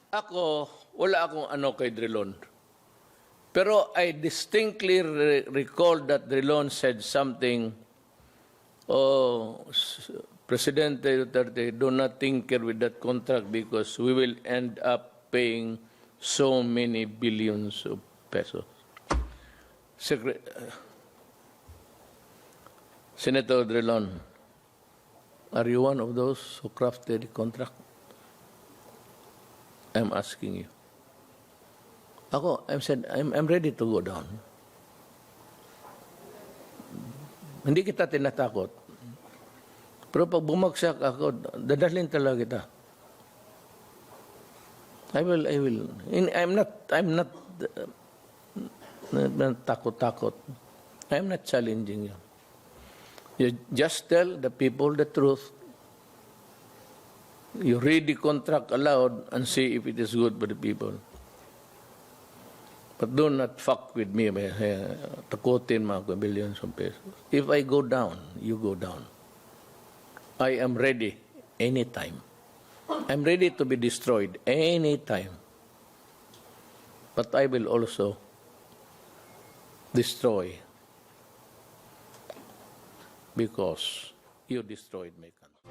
Ako, wala akong ano kay Drilon. Pero I distinctly recall that Drilon said something, Presidente Duterte, do not tinker with that contract because we will end up paying so many billions of pesos. Senator Drilon, are you one of those who crafted the contract? I'm asking you. Ako, I'm ready to go down. Hindi kita tinatakot. Pero pag bumagsak ako, dadalhin talaga kita. I will. I'm not takot-takot. I'm not challenging you. You just tell the people the truth. You read the contract aloud and see if it is good for the people. But do not fuck with me. Takutin mo ako billions of pesos. If I go down, you go down. I am ready anytime. I'm ready to be destroyed anytime. But I will also destroy because you destroyed my country.